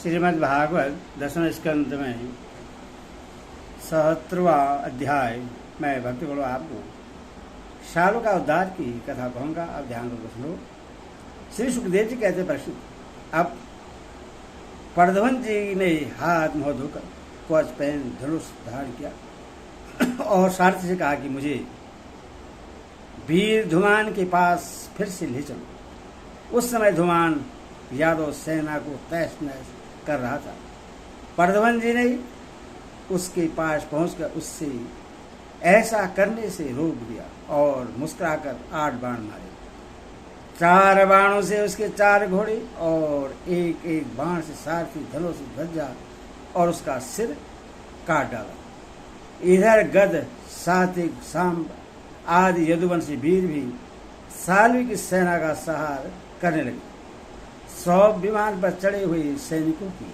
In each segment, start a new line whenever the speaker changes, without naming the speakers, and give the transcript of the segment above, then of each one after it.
श्रीमद् भागवत दसवें स्कंद में 77वां अध्याय मैं भक्ति बोलो आपको शालों का उद्धार की कथा कहूँगा। आप ध्यान को सुनो। श्री सुखदेव जी कहते परीक्षित, अब प्रद्युम्न जी ने हाथ मुँह धोकर कवच पहन धनुष धारण किया और सारथी से कहा कि मुझे वीर धुमान के पास फिर से ले चलो। उस समय धुमान यादव सेना को तहस नहस कर रहा था। प्रद्युम्न जी ने उसके पास पहुंचकर उससे ऐसा करने से रोक दिया और मुस्कुराकर 8 बाण मारे। 4 बाणों से उसके 4 घोड़े और एक एक बाण से सारथी धनुष ध्वजा और उसका सिर काट डाला। इधर गद सात्विक सांब आदि यदुवंशी वीर भी साल्वी की सेना का सहार करने लगे। 100 विमान पर चढ़े हुए सैनिकों की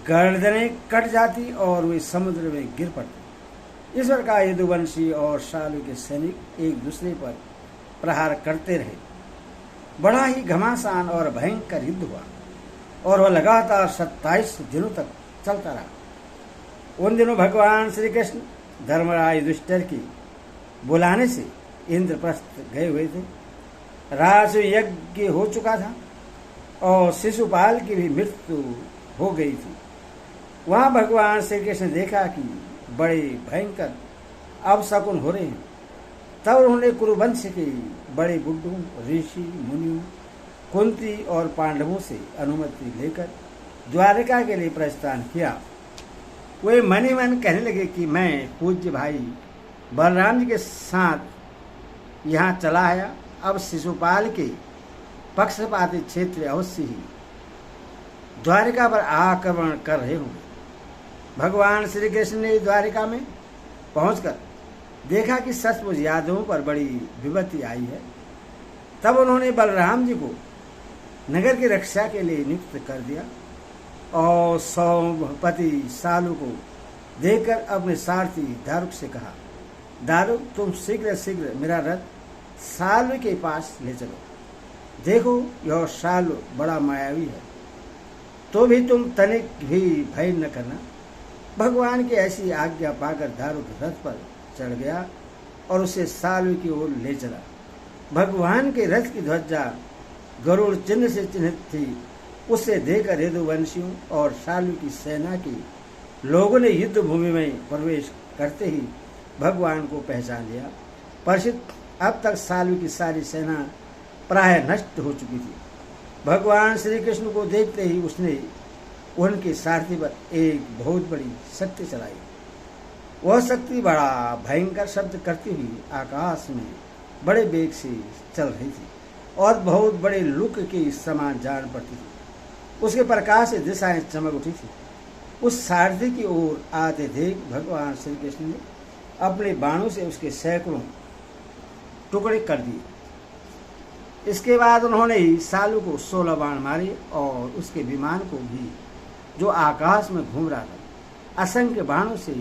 गर्दनें कट जाती और वे समुद्र में गिर पड़ते। इस प्रकार यदुवंशी और साल्वी के सैनिक एक दूसरे पर प्रहार करते रहे। बड़ा ही घमासान और भयंकर युद्ध हुआ और वह लगातार 27 दिनों तक चलता रहा। उन दिनों भगवान श्री कृष्ण धर्मराज युधिष्ठिर की बुलाने से इंद्रप्रस्थ गए हुए थे। राज यज्ञ हो चुका था और शिशुपाल की भी मृत्यु हो गई थी। वहां भगवान श्री कृष्ण ने देखा कि बड़े भयंकर अपशकुन हो रहे हैं। तब उन्होंने कुरुवंश के बड़े बुड्ढों, ऋषि मुनियों, कुंती और पांडवों से अनुमति लेकर द्वारिका के लिए प्रस्थान किया। वे मन ही मन कहने लगे कि मैं पूज्य भाई बलराम जी के साथ यहाँ चला आया। अब शिशुपाल के पक्षपाती क्षेत्र अवश्य ही द्वारिका पर आक्रमण कर रहे होंगे। भगवान श्री कृष्ण ने द्वारिका में पहुंचकर देखा कि सचमुच यादवों पर बड़ी विपत्ति आई है। तब उन्होंने बलराम जी को नगर की रक्षा के लिए नियुक्त कर दिया और सौमपति सालू को देखकर अपने सारथी दारुक से कहा, दारुक तुम शीघ्र शीघ्र मेरा रथ सालू के पास ले चलो। देखो यह सालू बड़ा मायावी है, तो भी तुम तनिक भी भय न करना। भगवान की ऐसी आज्ञा पाकर दारुक रथ पर चढ़ गया और उसे सालू की ओर ले चला। भगवान के रथ की ध्वजा गरुड़ चिन्ह से चिन्हित थी। उसे देखकर यदुवंशियों और सालू की सेना के लोगों ने युद्ध भूमि में प्रवेश करते ही भगवान को पहचान लिया। परिचित अब तक सालू की सारी सेना प्राय नष्ट हो चुकी थी। भगवान श्री कृष्ण को देखते ही उसने उनके सारथी पर एक बहुत बड़ी शक्ति चलाई। वह शक्ति बड़ा भयंकर शब्द करती हुई आकाश में बड़े वेग से चल रही थी और बहुत बड़े लुक के समान जान पड़ती थी। उसके प्रकाश से दिशाएं चमक उठी थी। उस सारथी की ओर आते देख भगवान श्री कृष्ण ने अपने बाणों से उसके सैकड़ों टुकड़े कर दिए। इसके बाद उन्होंने सालू को 16 बाण मारे और उसके विमान को भी, जो आकाश में घूम रहा था, असंख्य बाणों से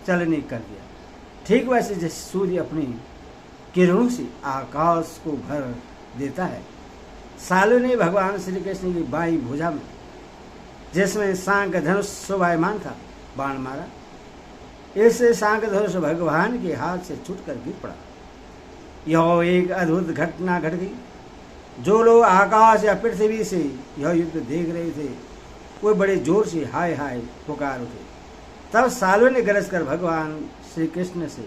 चलने कर दिया। ठीक वैसे जैसे सूर्य अपनी किरणों से आकाश को भर देता है, सालू ने भगवान श्री कृष्ण की बाईं भुजा में, जिसमें शांख धनुष शोभायमान था, बाण मारा। इससे शांख धनुष भगवान के हाथ से छूटकर गिर पड़ा। यह एक अद्भुत घटना घट गई। जो लोग आकाश या पृथ्वी से यह युद्ध देख रहे थे, वे बड़े जोर से हाय हाय पुकार उठे। तब सालू ने गरज कर भगवान श्री कृष्ण से